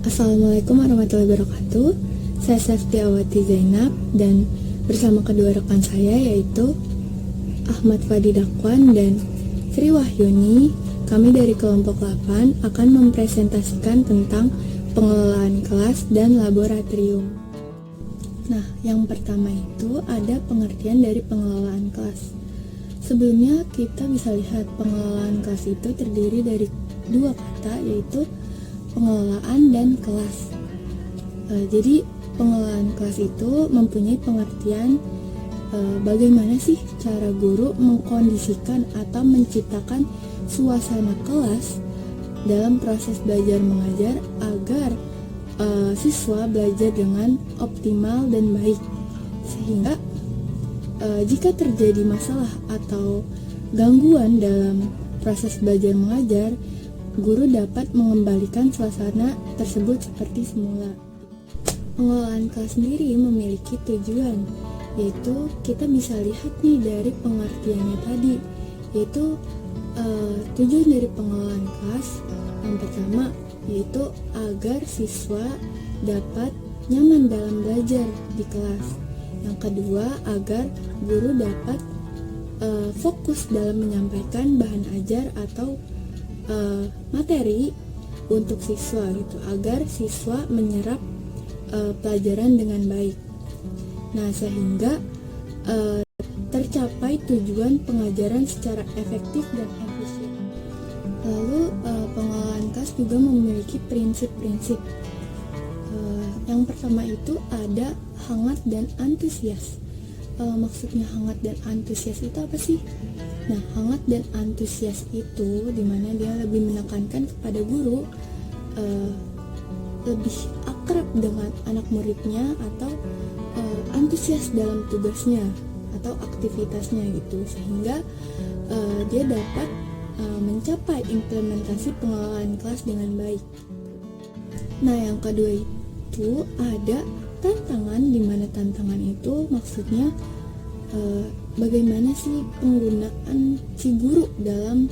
Assalamualaikum warahmatullahi wabarakatuh. Saya Seftiawati Zainab dan bersama kedua rekan saya yaitu Ahmad Fadi Dakwan dan Sri Wahyuni, kami dari kelompok 8 akan mempresentasikan tentang pengelolaan kelas dan laboratorium. Nah, yang pertama itu ada pengertian dari pengelolaan kelas. Sebelumnya kita bisa lihat pengelolaan kelas itu terdiri dari dua kata, yaitu pengelolaan dan kelas. Jadi pengelolaan kelas itu mempunyai pengertian bagaimana sih cara guru mengkondisikan atau menciptakan suasana kelas dalam proses belajar mengajar agar siswa belajar dengan optimal dan baik, sehingga jika terjadi masalah atau gangguan dalam proses belajar mengajar, guru dapat mengembalikan suasana tersebut seperti semula. Pengelolaan kelas sendiri memiliki tujuan, yaitu kita bisa lihat nih dari pengertiannya tadi, yaitu tujuan dari pengelolaan kelas yang pertama yaitu agar siswa dapat nyaman dalam belajar di kelas. Yang kedua, agar guru dapat fokus dalam menyampaikan bahan ajar atau materi untuk siswa gitu, agar siswa menyerap pelajaran dengan baik. Nah, sehingga tercapai tujuan pengajaran secara efektif dan efisien. Lalu pengelolaan kelas juga memiliki prinsip-prinsip. Yang pertama itu ada hangat dan antusias. Maksudnya hangat dan antusias itu apa sih? Nah, hangat dan antusias itu dimana dia lebih menekankan kepada guru lebih akrab dengan anak muridnya atau antusias dalam tugasnya atau aktivitasnya gitu, sehingga dia dapat mencapai implementasi pengelolaan kelas dengan baik. Nah, yang kedua itu ada tantangan, di mana tantangan itu maksudnya bagaimana sih penggunaan si guru dalam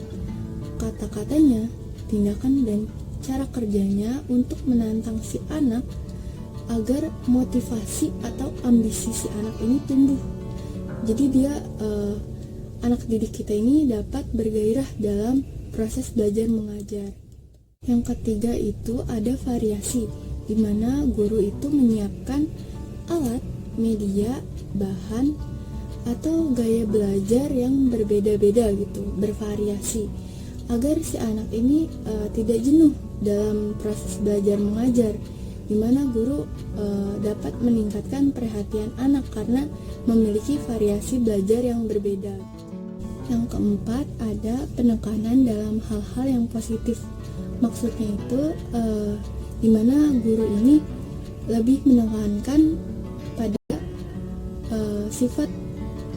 kata-katanya, tindakan dan cara kerjanya untuk menantang si anak agar motivasi atau ambisi si anak ini tumbuh. Jadi dia anak didik kita ini dapat bergairah dalam proses belajar mengajar. Yang ketiga itu ada variasi, di mana guru itu menyiapkan alat, media, bahan, atau gaya belajar yang berbeda-beda gitu, bervariasi, agar si anak ini tidak jenuh dalam proses belajar mengajar, di mana guru dapat meningkatkan perhatian anak karena memiliki variasi belajar yang berbeda. Yang keempat ada penekanan dalam hal-hal yang positif. Maksudnya itu di mana guru ini lebih menekankan pada sifat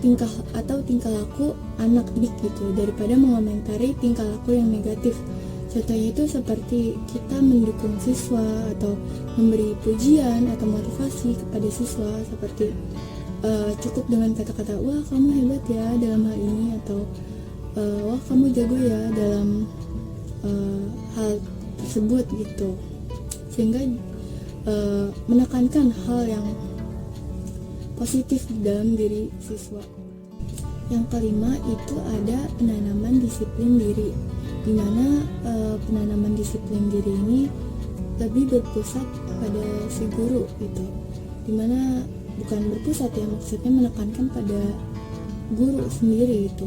tingkah laku anak didik gitu, daripada mengomentari tingkah laku yang negatif. Contohnya itu seperti kita mendukung siswa atau memberi pujian atau motivasi kepada siswa, seperti cukup dengan kata-kata wah kamu hebat ya dalam hal ini, atau wah kamu jago ya dalam hal tersebut gitu, sehingga menekankan hal yang positif dalam diri siswa. Yang kelima itu ada penanaman disiplin diri, di mana penanaman disiplin diri ini lebih berpusat pada si guru gitu, dimana bukan berpusat ya, maksudnya menekankan pada guru sendiri itu,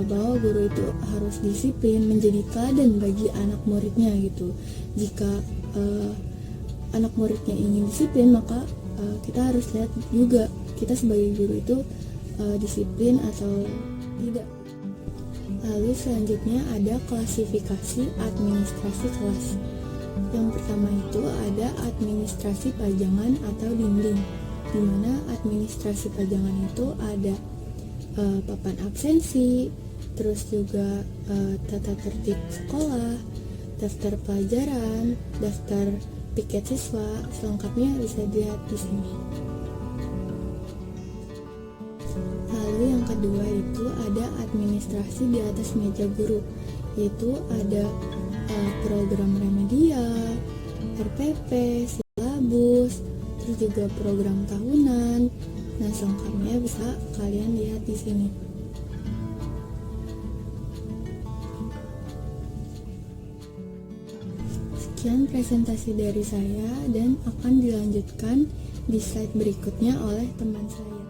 bahwa guru itu harus disiplin, menjadi teladan bagi anak muridnya gitu. Jika anak muridnya ingin disiplin, maka kita harus lihat juga kita sebagai guru itu disiplin atau tidak. Lalu selanjutnya ada klasifikasi administrasi kelas. Yang pertama itu ada administrasi pajangan atau dinding, di mana administrasi pajangan itu ada papan absensi, terus juga tata tertib sekolah, daftar pelajaran, daftar piket siswa, selengkapnya bisa dilihat di sini. Lalu yang kedua itu ada administrasi di atas meja guru, yaitu ada program remedial, RPP, silabus, terus juga program tahunan. Nah, selengkapnya bisa kalian lihat di sini. Sekian presentasi dari saya dan akan dilanjutkan di slide berikutnya oleh teman saya.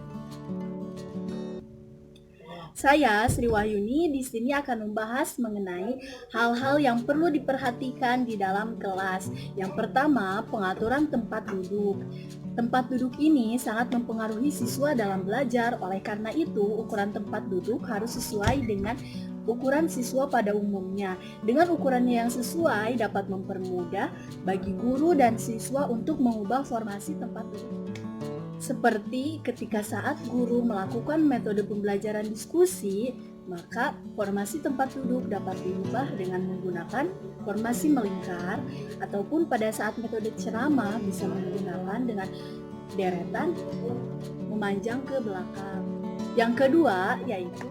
Saya Sri Wahyuni di sini akan membahas mengenai hal-hal yang perlu diperhatikan di dalam kelas. Yang pertama, pengaturan tempat duduk. Tempat duduk ini sangat mempengaruhi siswa dalam belajar. Oleh karena itu, ukuran tempat duduk harus sesuai dengan ukuran siswa pada umumnya. Dengan ukurannya yang sesuai dapat mempermudah bagi guru dan siswa untuk mengubah formasi tempat duduk. Seperti ketika saat guru melakukan metode pembelajaran diskusi, maka formasi tempat duduk dapat diubah dengan menggunakan formasi melingkar, ataupun pada saat metode ceramah bisa menggunakan dengan deretan memanjang ke belakang. Yang kedua yaitu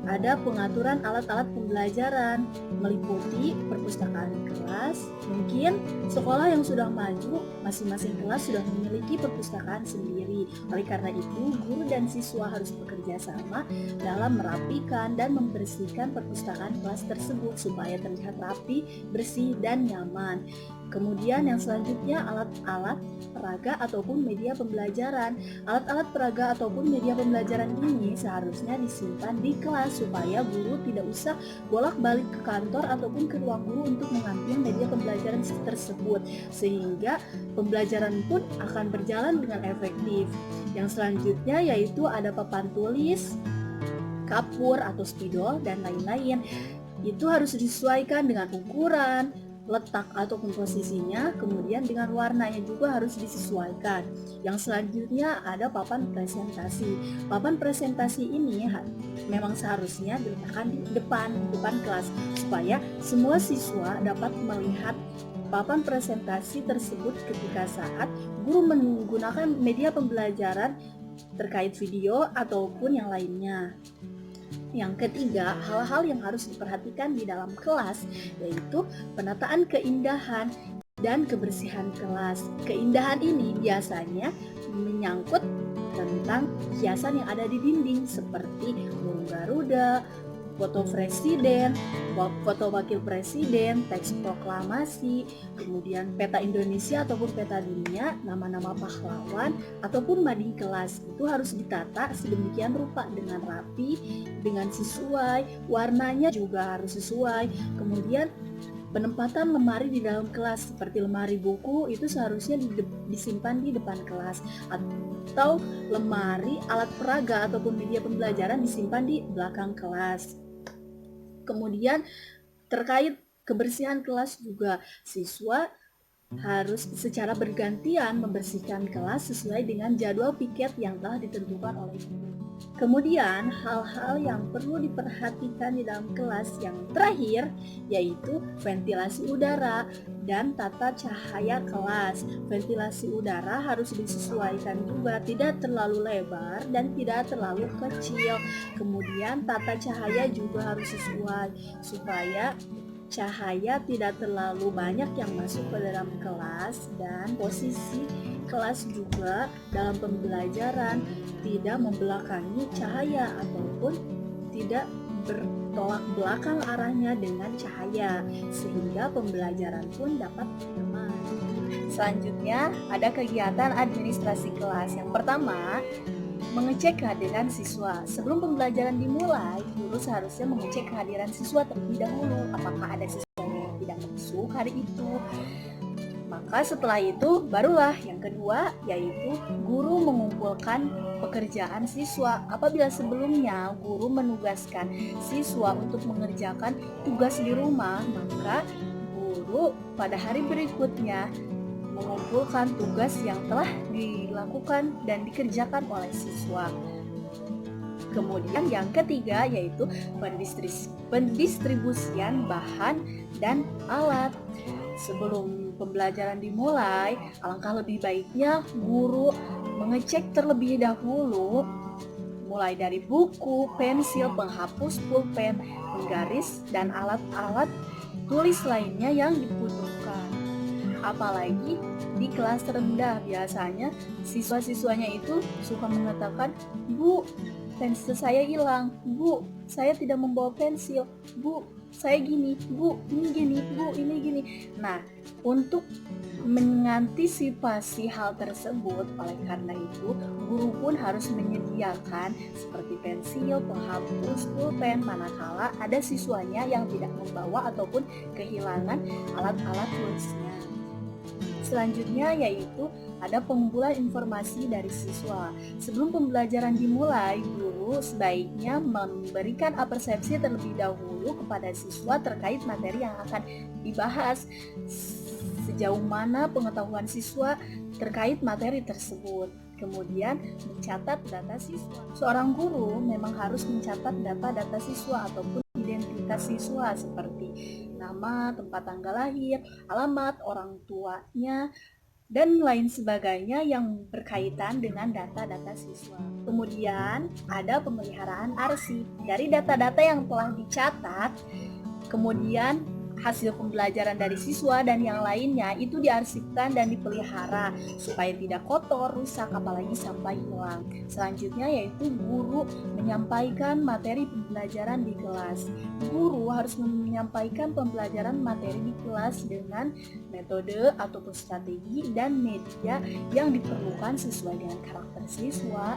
ada pengaturan alat-alat pembelajaran, meliputi perpustakaan kelas. Mungkin sekolah yang sudah maju, masing-masing kelas sudah memiliki perpustakaan sendiri. Oleh karena itu, guru dan siswa harus bekerja sama dalam merapikan dan membersihkan perpustakaan kelas tersebut supaya terlihat rapi, bersih, dan nyaman. Kemudian yang selanjutnya alat-alat peraga ataupun media pembelajaran. Alat-alat peraga ataupun media pembelajaran ini seharusnya disimpan di kelas supaya guru tidak usah bolak-balik ke kantor ataupun ke ruang guru untuk mengambil media pembelajaran tersebut, sehingga pembelajaran pun akan berjalan dengan efektif. Yang selanjutnya yaitu ada papan tulis, kapur atau spidol, dan lain-lain. Itu harus disesuaikan dengan ukuran, letak ataupun posisinya, kemudian dengan warnanya juga harus disesuaikan. Yang selanjutnya ada papan presentasi. Papan presentasi ini memang seharusnya diletakkan di depan kelas supaya semua siswa dapat melihat papan presentasi tersebut ketika saat guru menggunakan media pembelajaran terkait video ataupun yang lainnya. Yang ketiga, hal-hal yang harus diperhatikan di dalam kelas yaitu penataan keindahan dan kebersihan kelas. Keindahan ini biasanya menyangkut tentang hiasan yang ada di dinding seperti burung Garuda, foto presiden, foto wakil presiden, teks proklamasi, kemudian peta Indonesia ataupun peta dunia, nama-nama pahlawan, ataupun mading kelas. Itu harus ditata sedemikian rupa dengan rapi, dengan sesuai, warnanya juga harus sesuai. Kemudian penempatan lemari di dalam kelas seperti lemari buku itu seharusnya disimpan di depan kelas, atau lemari alat peraga ataupun media pembelajaran disimpan di belakang kelas. Kemudian terkait kebersihan kelas juga, siswa harus secara bergantian membersihkan kelas sesuai dengan jadwal piket yang telah ditentukan oleh guru. Kemudian hal-hal yang perlu diperhatikan di dalam kelas yang terakhir yaitu ventilasi udara dan tata cahaya kelas. Ventilasi udara harus disesuaikan juga, tidak terlalu lebar dan tidak terlalu kecil. Kemudian tata cahaya juga harus sesuai supaya cahaya tidak terlalu banyak yang masuk ke dalam kelas, dan posisi kelas juga dalam pembelajaran tidak membelakangi cahaya ataupun tidak bertolak belakang arahnya dengan cahaya, sehingga pembelajaran pun dapat aman. Selanjutnya ada kegiatan administrasi kelas. Yang pertama, mengecek kehadiran siswa. Sebelum pembelajaran dimulai, guru seharusnya mengecek kehadiran siswa terlebih dahulu, apakah ada siswa yang tidak masuk hari itu. Maka setelah itu barulah yang kedua yaitu guru mengumpulkan pekerjaan siswa. Apabila sebelumnya guru menugaskan siswa untuk mengerjakan tugas di rumah, maka guru pada hari berikutnya mengumpulkan tugas yang telah dilakukan dan dikerjakan oleh siswa. Kemudian yang ketiga yaitu pendistribusian bahan dan alat. Sebelum pembelajaran dimulai, alangkah lebih baiknya guru mengecek terlebih dahulu mulai dari buku, pensil, penghapus, pulpen, penggaris, dan alat-alat tulis lainnya yang dibutuhkan. apalagi di kelas rendah. Biasanya siswa-siswanya itu suka mengatakan, "Bu, pensil saya hilang. Bu, saya tidak membawa pensil. Bu, saya gini. Bu, ini gini. Bu, ini gini." Nah, untuk mengantisipasi hal tersebut, oleh karena itu guru pun harus menyediakan seperti pensil, penghapus, pulpen manakala ada siswanya yang tidak membawa ataupun kehilangan alat-alat tulisnya. Selanjutnya yaitu ada pengumpulan informasi dari siswa. Sebelum pembelajaran dimulai, guru sebaiknya memberikan persepsi terlebih dahulu kepada siswa terkait materi yang akan dibahas. Sejauh mana pengetahuan siswa terkait materi tersebut. Kemudian mencatat data siswa. Seorang guru memang harus mencatat data-data siswa ataupun identitas siswa seperti nama, tempat tanggal lahir, alamat orang tuanya, dan lain sebagainya yang berkaitan dengan data-data siswa. Kemudian ada pemeliharaan arsip. Dari data-data yang telah dicatat, kemudian hasil pembelajaran dari siswa dan yang lainnya itu diarsipkan dan dipelihara supaya tidak kotor, rusak, apalagi sampai hilang. Selanjutnya yaitu guru menyampaikan materi pembelajaran di kelas. Guru harus menyampaikan pembelajaran materi di kelas dengan metode ataupun strategi dan media yang diperlukan sesuai dengan karakter siswa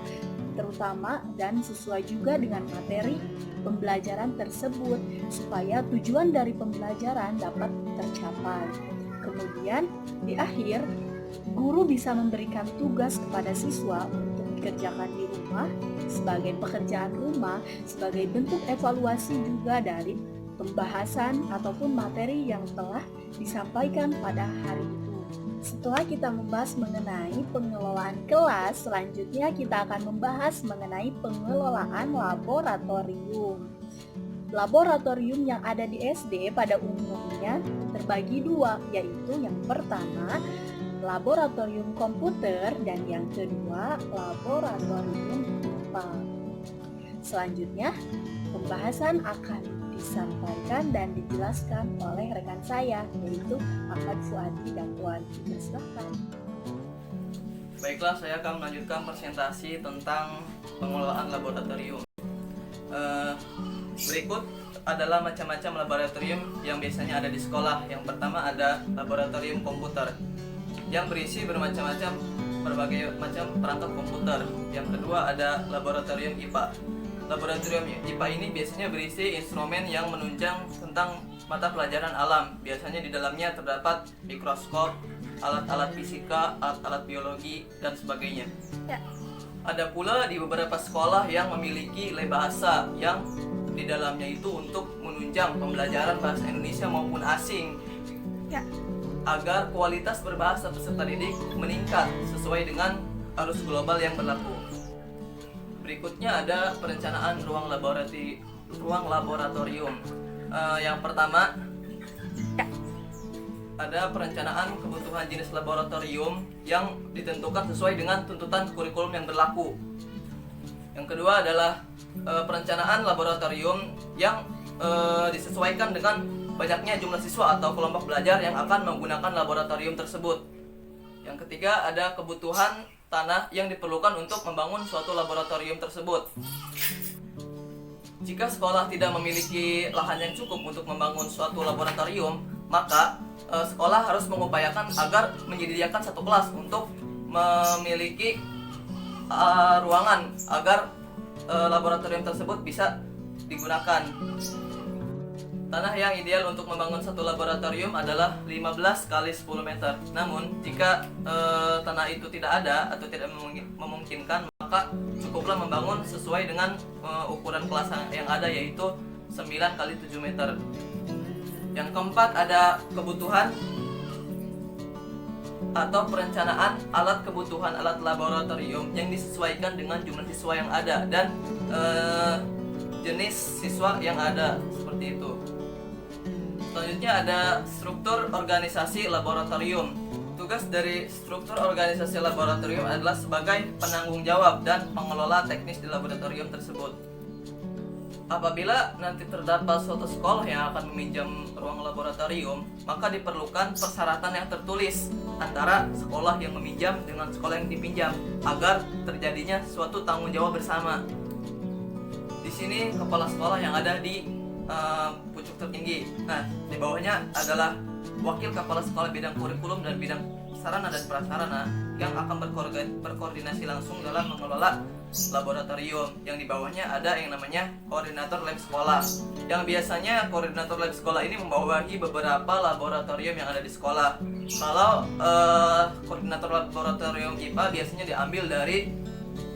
terutama dan sesuai juga dengan materi pembelajaran tersebut supaya tujuan dari pembelajaran dapat tercapai. Kemudian di akhir guru bisa memberikan tugas kepada siswa untuk dikerjakan di rumah sebagai pekerjaan rumah sebagai bentuk evaluasi juga dari pembahasan ataupun materi yang telah disampaikan pada hari itu. Setelah kita membahas mengenai pengelolaan kelas, selanjutnya kita akan membahas mengenai pengelolaan laboratorium. Laboratorium yang ada di SD pada umumnya terbagi dua, yaitu yang pertama laboratorium komputer dan yang kedua laboratorium IPA. Selanjutnya pembahasan akan disampaikan dan dijelaskan oleh rekan saya yaitu Ahmad Fuadi Dakwan. Silakan. Baiklah, saya akan melanjutkan presentasi tentang pengelolaan laboratorium. Berikut adalah macam-macam laboratorium yang biasanya ada di sekolah. Yang pertama ada laboratorium komputer yang berisi berbagai macam perangkat komputer. Yang kedua ada laboratorium IPA. Laboratorium IPA ini biasanya berisi instrumen yang menunjang tentang mata pelajaran alam. Biasanya di dalamnya terdapat mikroskop, alat-alat fisika, alat-alat biologi, dan sebagainya. Ya. Ada pula di beberapa sekolah yang memiliki lab bahasa yang di dalamnya itu untuk menunjang pembelajaran bahasa Indonesia maupun asing. Ya. Agar kualitas berbahasa peserta didik meningkat sesuai dengan arus global yang berlaku. Berikutnya ada perencanaan ruang laboratorium. Yang pertama ada perencanaan kebutuhan jenis laboratorium yang ditentukan sesuai dengan tuntutan kurikulum yang berlaku. Yang kedua adalah perencanaan laboratorium yang disesuaikan dengan banyaknya jumlah siswa atau kelompok belajar yang akan menggunakan laboratorium tersebut. Yang ketiga ada kebutuhan tanah yang diperlukan untuk membangun suatu laboratorium tersebut. Jika sekolah tidak memiliki lahan yang cukup untuk membangun suatu laboratorium, maka sekolah harus mengupayakan agar menyediakan satu kelas untuk memiliki ruangan agar laboratorium tersebut bisa digunakan. Tanah yang ideal untuk membangun satu laboratorium adalah 15 kali 10 meter. Namun, jika tanah itu tidak ada atau tidak memungkinkan, maka cukuplah membangun sesuai dengan ukuran kelas yang ada, yaitu 9 kali 7 meter. Yang keempat ada kebutuhan atau perencanaan kebutuhan alat laboratorium yang disesuaikan dengan jumlah siswa yang ada dan jenis siswa yang ada, seperti itu. Selanjutnya ada struktur organisasi laboratorium. Tugas dari struktur organisasi laboratorium adalah sebagai penanggung jawab dan pengelola teknis di laboratorium tersebut. Apabila nanti terdapat suatu sekolah yang akan meminjam ruang laboratorium, maka diperlukan persyaratan yang tertulis antara sekolah yang meminjam dengan sekolah yang dipinjam agar terjadinya suatu tanggung jawab bersama. Di sini kepala sekolah yang ada di pucuk tertinggi. Nah, di bawahnya adalah wakil kepala sekolah bidang kurikulum dan bidang sarana dan prasarana yang akan berkoordinasi langsung dalam mengelola laboratorium. Yang di bawahnya ada yang namanya koordinator lab sekolah, yang biasanya koordinator lab sekolah ini membawahi beberapa laboratorium yang ada di sekolah. Kalau koordinator laboratorium IPA biasanya diambil dari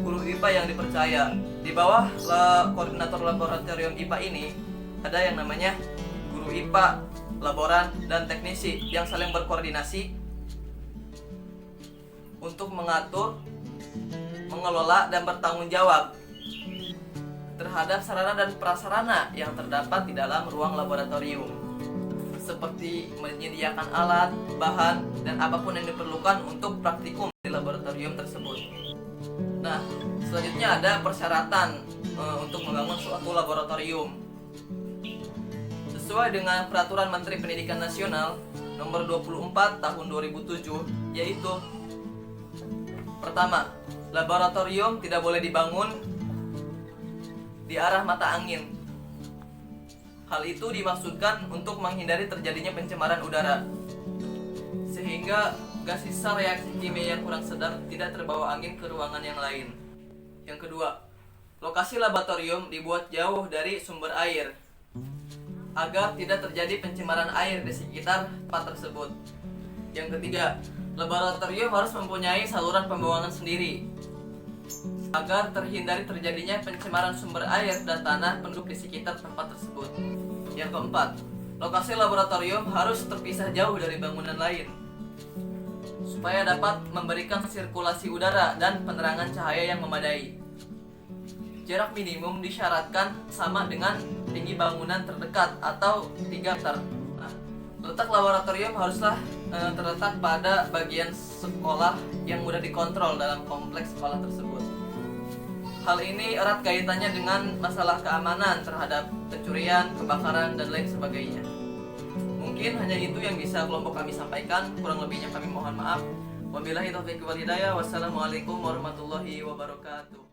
guru IPA yang dipercaya. Di bawah koordinator laboratorium IPA ini ada yang namanya guru IPA, laboran, dan teknisi yang saling berkoordinasi untuk mengatur, mengelola, dan bertanggung jawab terhadap sarana dan prasarana yang terdapat di dalam ruang laboratorium, seperti menyediakan alat, bahan, dan apapun yang diperlukan untuk praktikum di laboratorium tersebut. Nah, selanjutnya ada persyaratan untuk membangun suatu laboratorium. Sesuai dengan Peraturan Menteri Pendidikan Nasional Nomor 24 Tahun 2007, yaitu pertama, laboratorium tidak boleh dibangun di arah mata angin. Hal itu dimaksudkan untuk menghindari terjadinya pencemaran udara, sehingga gas sisa reaksi kimia yang kurang sedang tidak terbawa angin ke ruangan yang lain. Yang kedua, lokasi laboratorium dibuat jauh dari sumber air agar tidak terjadi pencemaran air di sekitar tempat tersebut. Yang ketiga, laboratorium harus mempunyai saluran pembuangan sendiri agar terhindari terjadinya pencemaran sumber air dan tanah penduduk di sekitar tempat tersebut. Yang keempat, lokasi laboratorium harus terpisah jauh dari bangunan lain supaya dapat memberikan sirkulasi udara dan penerangan cahaya yang memadai. Jarak minimum disyaratkan sama dengan tinggi bangunan terdekat atau 3 meter. Nah, letak laboratorium haruslah terletak pada bagian sekolah yang mudah dikontrol dalam kompleks sekolah tersebut. Hal ini erat kaitannya dengan masalah keamanan terhadap pencurian, kebakaran, dan lain sebagainya. Mungkin hanya itu yang bisa kelompok kami sampaikan, kurang lebihnya kami mohon maaf. Wabillahi taufiq wal hidayah. Wassalamualaikum warahmatullahi wabarakatuh.